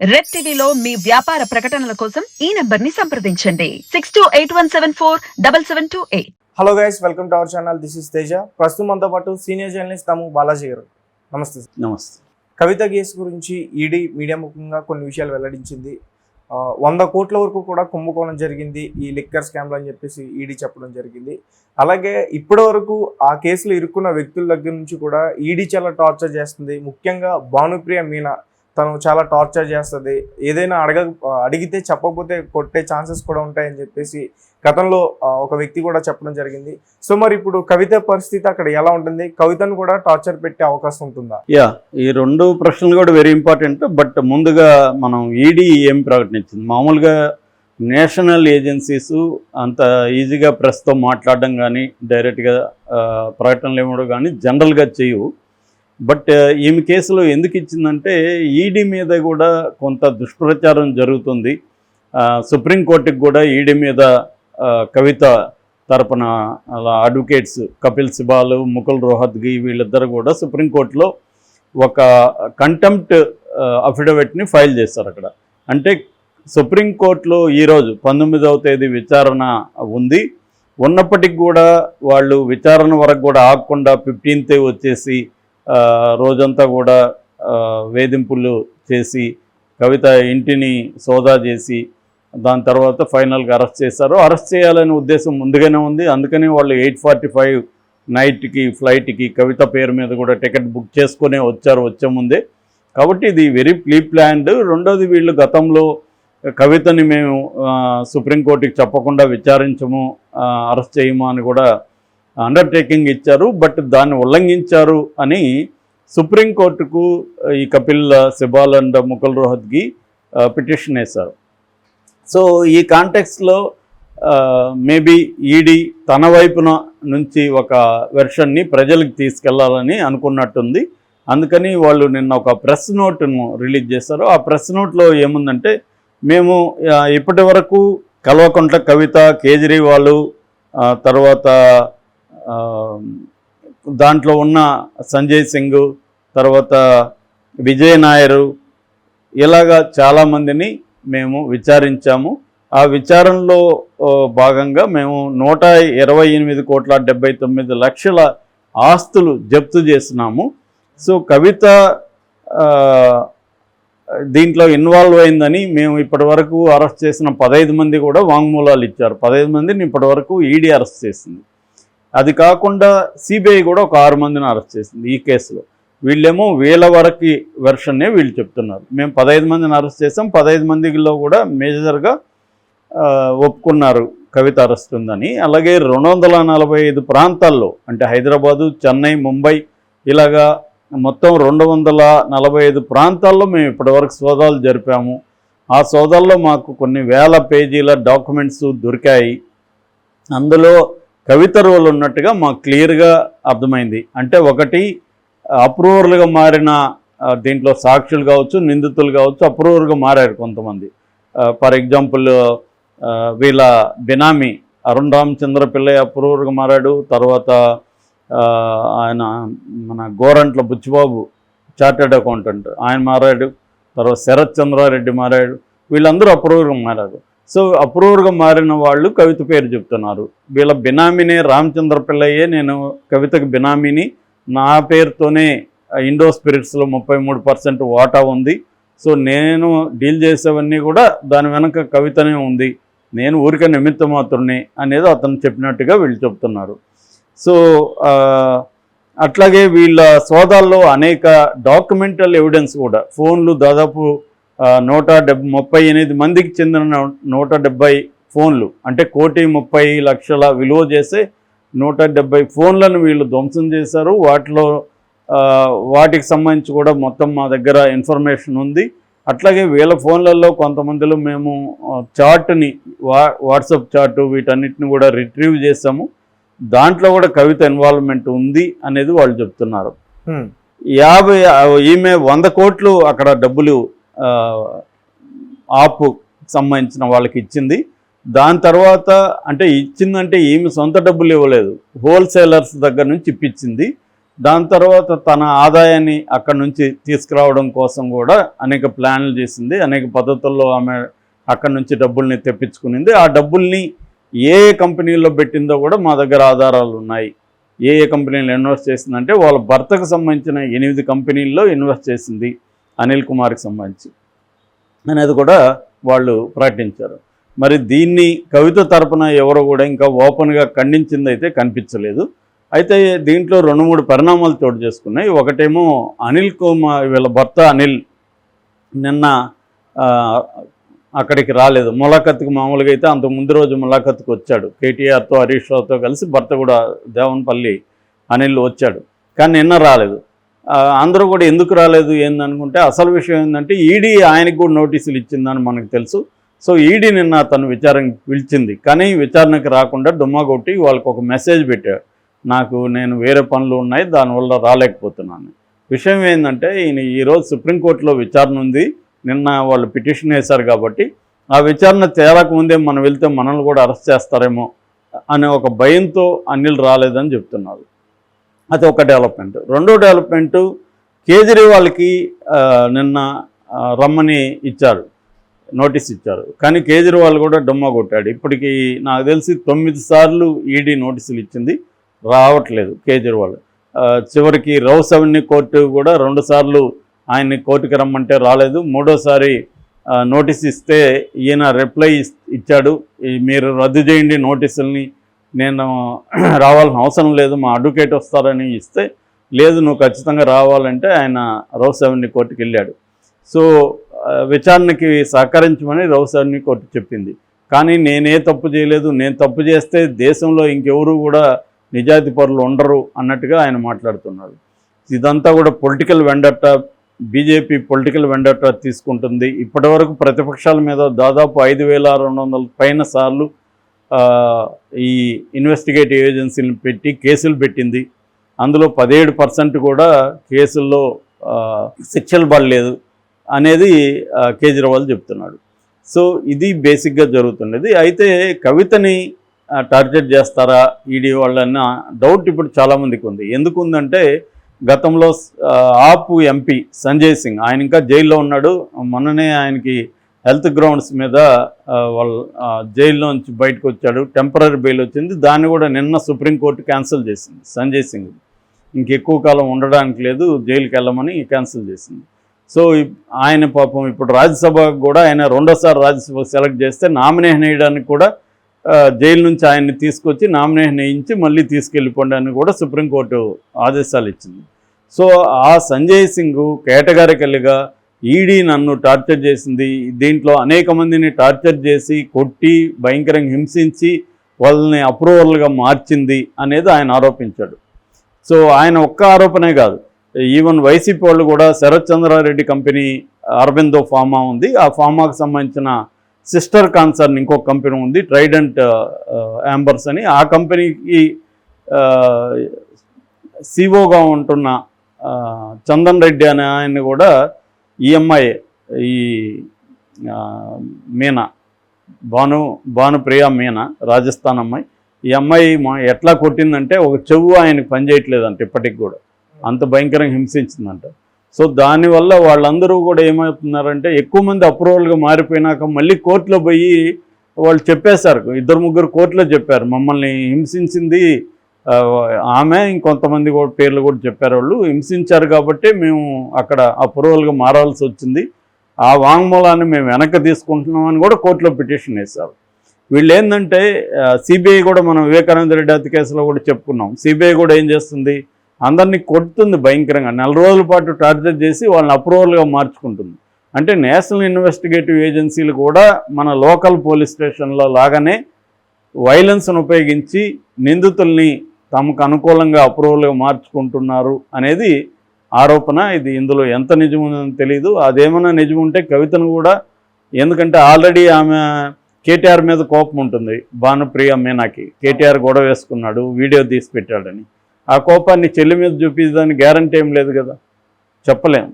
Red టీవీలో మీ వ్యాపార ప్రకటనల కోసం ఈ నంబర్ ని సంప్రదించండి 6281747728. Hello guys, welcome to our channel. This is Teja. ప్రస్తుతం మనతో పాటు సీనియర్ జర్నలిస్ట్ తమ్ము బాలాజీ గారు. నమస్తే సార్. నమస్తే. కవిత కేసు గురించి ఈడీ మీడియా ముఖంగా కొన్ని విషయాలు వెల్లడించింది. 100 కోట్ల వరకు కూడా కుంభకోణం జరిగింది ఈ లిక్కర్ స్కామ్లో అని చెప్పేసి ఈడీ చెప్పడం జరిగింది. అలాగే ఇప్పటి వరకు ఆ కేసులో ఇరుక్కున్న వ్యక్తుల దగ్గర నుంచి కూడా ఈడీ చాలా టార్చర్ చేస్తుంది. ముఖ్యంగా భానుప్రియ మీనా తను చాలా టార్చర్ చేస్తుంది. ఏదైనా అడిగితే చెప్పకపోతే కొట్టే ఛాన్సెస్ కూడా ఉంటాయని చెప్పేసి గతంలో ఒక వ్యక్తి కూడా చెప్పడం జరిగింది. సో మరి ఇప్పుడు కవిత పరిస్థితి అక్కడ ఎలా ఉంటుంది? కవితను కూడా టార్చర్ పెట్టే అవకాశం ఉంటుందా? ఈ రెండు ప్రశ్నలు కూడా వెరీ ఇంపార్టెంట్. బట్ ముందుగా మనం ఈడీ ఏం ప్రకటించింది, మామూలుగా నేషనల్ ఏజెన్సీస్ అంత ఈజీగా ప్రెస్తో మాట్లాడడం కానీ డైరెక్ట్గా ప్రకటనలు ఇవ్వడం కానీ జనరల్గా చేయవు. బట్ ఈమె కేసులో ఎందుకు ఇచ్చిందంటే ఈడీ మీద కూడా కొంత దుష్ప్రచారం జరుగుతుంది. సుప్రీంకోర్టుకి కూడా ఈడీ మీద కవిత తరపున అలా అడ్వకేట్స్ కపిల్ సిబాల్, ముకుల్ రోహత్గి వీళ్ళిద్దరు కూడా సుప్రీంకోర్టులో ఒక కంటెంప్ట్ అఫిడవిట్ని ఫైల్ చేస్తారు. అక్కడ అంటే సుప్రీంకోర్టులో ఈరోజు 19వ తేదీ విచారణ ఉంది. ఉన్నప్పటికి కూడా వాళ్ళు విచారణ వరకు కూడా ఆగకుండా 15th వచ్చేసి రోజంతా కూడా వేధింపులు చేసి కవిత ఇంటిని సోదా చేసి దాని తర్వాత ఫైనల్గా అరెస్ట్ చేశారు. అరెస్ట్ చేయాలనే ఉద్దేశం ముందుగానే ఉంది. అందుకని వాళ్ళు 8:45 నైట్కి ఫ్లైట్కి కవిత పేరు మీద కూడా టికెట్ బుక్ చేసుకునే వచ్చే ముందే. కాబట్టి ఇది వెరీ ప్రీ ప్లాన్డ్. రెండోది, వీళ్ళు గతంలో కవితని మేము సుప్రీంకోర్టుకి చెప్పకుండా విచారించము, అరెస్ట్ చేయము అని కూడా అండర్టేకింగ్ ఇచ్చారు. బట్ దాన్ని ఉల్లంఘించారు అని సుప్రీంకోర్టుకు ఈ కపిల్ సిబాల్ అండ్ ముకుల్ రోహత్గి పిటిషన్ వేశారు. సో ఈ కాంటెక్స్లో మేబీ ఈడీ తన వైపున నుంచి ఒక వెర్షన్ని ప్రజలకు తీసుకెళ్లాలని అనుకున్నట్టుంది. అందుకని వాళ్ళు నిన్న ఒక ప్రెస్ నోట్ను రిలీజ్ చేశారు. ఆ ప్రెస్ నోట్లో ఏముందంటే, మేము ఇప్పటి వరకు కల్వకుంట్ల కవిత, కేజ్రీవాల్, తర్వాత దాంట్లో ఉన్న సంజయ్ సింగ్, తర్వాత విజయ్ నాయరు, ఇలాగా చాలామందిని మేము విచారించాము. ఆ విచారణలో భాగంగా మేము 128,79,00,000 ఆస్తులు జప్తు చేసినాము. సో కవిత దీంట్లో ఇన్వాల్వ్ అయిందని మేము ఇప్పటి వరకు అరెస్ట్ చేసిన 15 మంది కూడా వాంగ్మూలాలు ఇచ్చారు. 15 మందిని ఇప్పటి వరకు ఈడీ అరెస్ట్ చేసింది. అది కాకుండా సిబిఐ కూడా ఒక 6 మందిని అరెస్ట్ చేసింది ఈ కేసులో. వీళ్ళేమో వీళ్ళ వరకు వెర్షన్నే వీళ్ళు చెప్తున్నారు. మేము 15 మందిని అరెస్ట్ చేసాం, 15 మందిలో కూడా మేజర్గా ఒప్పుకున్నారు కవిత అరెస్ట్ ఉందని. అలాగే 245 ప్రాంతాల్లో, అంటే హైదరాబాదు, చెన్నై, ముంబై, ఇలాగా మొత్తం 245 ప్రాంతాల్లో మేము ఇప్పటివరకు సోదాలు జరిపాము. ఆ సోదాల్లో మాకు కొన్ని వేల పేజీల డాక్యుమెంట్స్ దొరికాయి. అందులో కవిత రోల్ ఉన్నట్టుగా మాకు క్లియర్గా అర్థమైంది. అంటే ఒకటి, అప్రూవర్లుగా మారిన దీంట్లో సాక్షులు కావచ్చు, నిందితులు కావచ్చు, అప్రూవర్గా మారారు కొంతమంది. ఫర్ ఎగ్జాంపుల్ వీళ్ళ బినామీ అరుణ్ రామచంద్ర పిల్లయ్య అప్రూవర్గా మారాడు. తర్వాత ఆయన మన గోరంట్ల బుచ్చిబాబు చార్టెడ్ అకౌంటెంట్ ఆయన మారాడు. తర్వాత శరత్ చంద్రారెడ్డి మారాడు. వీళ్ళందరూ అప్రూవర్గా మారారు. సో అప్రూవర్గా మారిన వాళ్ళు కవిత పేరు చెప్తున్నారు. వీళ్ళ బినామీనే రామచంద్ర పిల్లయ్యే, నేను కవితకు బినామీని, నా పేరుతోనే ఇండో స్పిరిట్స్లో 33% వాటా ఉంది. సో నేను డీల్ చేసేవన్నీ కూడా దాని వెనక కవితనే ఉంది, నేను ఊరికే నిమిత్త మాత్రమే అనేది అతను చెప్పినట్టుగా వీళ్ళు చెప్తున్నారు. సో అట్లాగే వీళ్ళ సోదాల్లో అనేక డాక్యుమెంటల్ ఎవిడెన్స్ కూడా, ఫోన్లు దాదాపు 138 మందికి చెందిన 170 ఫోన్లు, అంటే 1,30,00,000 విలువ చేసే 170 ఫోన్లను వీళ్ళు ధ్వంసం చేశారు. వాటికి సంబంధించి కూడా మొత్తం మా దగ్గర ఇన్ఫర్మేషన్ ఉంది. అట్లాగే వీళ్ళ ఫోన్లలో కొంతమందిలో మేము చార్ట్ని, వాట్సాప్ చార్టు, వీటన్నిటిని కూడా రిట్రీవ్ చేసాము. దాంట్లో కూడా కవిత ఇన్వాల్వ్మెంట్ ఉంది అనేది వాళ్ళు చెప్తున్నారు. 100 కోట్లు అక్కడ డబ్బులు ఆపు సంబంధించిన వాళ్ళకి ఇచ్చింది. దాని తర్వాత అంటే ఇచ్చిందంటే ఈమె సొంత డబ్బులు ఇవ్వలేదు, హోల్సేలర్స్ దగ్గర నుంచి ఇప్పించింది. దాని తర్వాత తన ఆదాయాన్ని అక్కడి నుంచి తీసుకురావడం కోసం కూడా అనేక ప్లాన్లు చేసింది, అనేక పద్ధతుల్లో ఆమె అక్కడి నుంచి డబ్బుల్ని తెప్పించుకునింది. ఆ డబ్బుల్ని ఏ కంపెనీల్లో పెట్టిందో కూడా మా దగ్గర ఆధారాలు ఉన్నాయి. ఏ కంపెనీలు ఇన్వెస్ట్ చేసిందంటే వాళ్ళ భర్తకు సంబంధించిన 8 కంపెనీల్లో ఇన్వెస్ట్ చేసింది అనిల్ కుమార్కి సంబంధించి అనేది కూడా వాళ్ళు ప్రకటించారు. మరి దీన్ని కవిత తరపున ఎవరో కూడా ఇంకా ఓపెన్గా ఖండించింది అయితే కనిపించలేదు. అయితే దీంట్లో 2-3 పరిణామాలు చోటు చేసుకున్నాయి. ఒకటేమో అనిల్ కుమార్ వీళ్ళ భర్త అనిల్ నిన్న అక్కడికి రాలేదు ములాఖత్కి. మామూలుగా అయితే అంతకు ముందు రోజు ములాఖత్కి వచ్చాడు, కేటీఆర్తో హరీష్ రావుతో కలిసి భర్త కూడా దేవనపల్లి అనిల్ వచ్చాడు, కానీ నిన్న రాలేదు. అందరూ కూడా ఎందుకు రాలేదు ఏందనుకుంటే అసలు విషయం ఏంటంటే ఈడీ ఆయనకు కూడా నోటీసులు ఇచ్చిందని మనకు తెలుసు. సో ఈడీ నిన్న తను విచారణకు పిలిచింది, కానీ విచారణకు రాకుండా డుమ్మా కొట్టి వాళ్ళకు ఒక మెసేజ్ పెట్టాడు, నేను వేరే పనులు ఉన్నాయి దానివల్ల రాలేకపోతున్నాను. విషయం ఏంటంటే ఈరోజు సుప్రీంకోర్టులో విచారణ ఉంది, నిన్న వాళ్ళు పిటిషన్ వేశారు కాబట్టి ఆ విచారణ తేలకముందే మనం వెళ్తే మనల్ని కూడా అరెస్ట్ చేస్తారేమో అనే ఒక భయంతో అనిల్ రాలేదని చెప్తున్నారు. అది ఒక డెవలప్మెంట్. రెండో డెవలప్మెంట్, కేజ్రీవాల్కి నిన్న రమ్మని ఇచ్చారు, నోటీస్ ఇచ్చారు, కానీ కేజ్రీవాల్ కూడా డుమ్మా కొట్టాడు. ఇప్పటికీ నాకు తెలిసి 9 సార్లు ఈడీ నోటీసులు ఇచ్చింది, రావట్లేదు కేజ్రీవాల్. చివరికి రౌస్ అవెన్యూ కోర్టు కూడా 2 సార్లు ఆయన్ని కోర్టుకి రమ్మంటే రాలేదు. మూడోసారి నోటీస్ ఇస్తే ఈయన రిప్లై ఇచ్చాడు, మీరు రద్దు చేయండి నోటీసుల్ని, నేను రావాల్సిన అవసరం లేదు, మా అడ్వకేట్ వస్తారని ఇస్తే లేదు నువ్వు ఖచ్చితంగా రావాలంటే ఆయన రౌస్ అవెన్యూ కోర్టుకి వెళ్ళాడు. సో విచారణకి సహకరించమని రౌస్ అవెన్యూ కోర్టు చెప్పింది, కానీ నేనే తప్పు చేయలేదు, నేను తప్పు చేస్తే దేశంలో ఇంకెవరు కూడా నిజాయితీ పరులు ఉండరు అన్నట్టుగా ఆయన మాట్లాడుతున్నాడు. ఇదంతా కూడా పొలిటికల్ వెండట్టా, బీజేపీ పొలిటికల్ వెండట్టా తీసుకుంటుంది. ఇప్పటివరకు ప్రతిపక్షాల మీద దాదాపు 5,600 పైన సార్లు ఈ ఇన్వెస్టిగేటివ్ ఏజెన్సీలను పెట్టి కేసులు పెట్టింది. అందులో 17% కూడా కేసుల్లో శిక్షలు పడలేదు అనేది కేజ్రీవాల్ చెప్తున్నాడు. సో ఇది బేసిక్గా జరుగుతున్నది. అయితే కవితని టార్గెట్ చేస్తారా ఈడీ వాళ్ళన్న డౌట్ ఇప్పుడు చాలామందికి ఉంది. ఎందుకు ఉందంటే గతంలో ఆప్ ఎంపీ సంజయ్ సింగ్, ఆయన ఇంకా జైల్లో ఉన్నాడు. మొన్ననే ఆయనకి హెల్త్ గ్రౌండ్స్ మీద వాళ్ళ జైల్లో నుంచి బయటకు వచ్చాడు, టెంపరీ బెయిల్ వచ్చింది. దాన్ని కూడా నిన్న సుప్రీంకోర్టు క్యాన్సిల్ చేసింది. సంజయ్ సింగ్ ఇంకెక్కువ కాలం ఉండడానికి లేదు, జైలుకి వెళ్ళమని క్యాన్సిల్ చేసింది. సో ఆయన పాపం ఇప్పుడు రాజ్యసభకు కూడా ఆయన 2వ సారి రాజ్యసభ సెలెక్ట్ చేస్తే నామినేషన్ వేయడానికి కూడా జైలు నుంచి ఆయన్ని తీసుకొచ్చి నామినేషన్ వేయించి మళ్ళీ తీసుకెళ్ళిపోండి అని కూడా సుప్రీంకోర్టు ఆదేశాలు ఇచ్చింది. సో ఆ సంజయ్ సింగ్ కేటగారికల్గా ఈడీ నన్ను టార్చర్ చేసింది, దీంట్లో అనేక మందిని టార్చర్ చేసి కొట్టి భయంకరంగా హింసించి వాళ్ళని అప్రూవల్గా మార్చింది అనేది ఆయన ఆరోపించాడు. సో ఆయన ఒక్క ఆరోపణే కాదు, ఈవెన్ వైసీపీ వాళ్ళు కూడా శరత్ చంద్రారెడ్డి కంపెనీ అరబిందో ఫార్మా ఉంది, ఆ ఫార్మాకు సంబంధించిన సిస్టర్ కాన్సర్న్ ఇంకొక కంపెనీ ఉంది ట్రైడెంట్ యాంబర్స్ అని, ఆ కంపెనీకి సిఓగా ఉంటున్న చందన్ రెడ్డి అనే ఆయన్ని కూడా ఈఎంఐ ఈ మీనా భానుప్రియ మీనా రాజస్థాన్ అమ్మాయి, ఈ అమ్మాయి ఎట్లా కొట్టిందంటే ఒక చెవు ఆయనకు పనిచేయట్లేదంట, ఇప్పటికి కూడా అంత భయంకరంగా హింసించిందంట. సో దానివల్ల వాళ్ళందరూ కూడా ఏమవుతున్నారంటే ఎక్కువ మంది అప్రూవల్గా మారిపోయినాక మళ్ళీ కోర్టులో పోయి వాళ్ళు చెప్పేశారు, 2-3 కోర్టులో చెప్పారు మమ్మల్ని హింసించింది ఆమె, ఇంకొంతమంది కూడా పేర్లు కూడా చెప్పారు, వాళ్ళు హింసించారు కాబట్టి మేము అక్కడ అప్రూవల్గా మారాల్సి వచ్చింది, ఆ వాంగ్మూలాన్ని మేము వెనక్కి తీసుకుంటున్నామని కూడా కోర్టులో పిటిషన్ వేశారు. వీళ్ళు ఏంటంటే సిబిఐ కూడా మనం వివేకానంద రెడ్డి హత్య కేసులో కూడా చెప్పుకున్నాం, సిబిఐ కూడా ఏం చేస్తుంది, అందరినీ కొడుతుంది భయంకరంగా, 4 రోజుల పాటు టార్చర్ చేసి వాళ్ళని అప్రూవల్గా మార్చుకుంటుంది. అంటే నేషనల్ ఇన్వెస్టిగేటివ్ ఏజెన్సీలు కూడా మన లోకల్ పోలీస్ స్టేషన్లో లాగానే వైలెన్స్ను ఉపయోగించి నిందితుల్ని తమకు అనుకూలంగా అప్రూవల్గా మార్చుకుంటున్నారు అనేది ఆరోపణ. ఇది ఇందులో ఎంత నిజముందని తెలియదు. అదేమన్నా నిజం ఉంటే కవితను కూడా, ఎందుకంటే ఆల్రెడీ ఆమె కేటీఆర్ మీద కోపం ఉంటుంది, భానుప్రియ మీనాకి కేటీఆర్ గొడవ వేసుకున్నాడు, వీడియో తీసి పెట్టాడని, ఆ కోపాన్ని చెల్లి మీద చూపించడానికి గ్యారంటీ ఏం లేదు కదా, చెప్పలేము.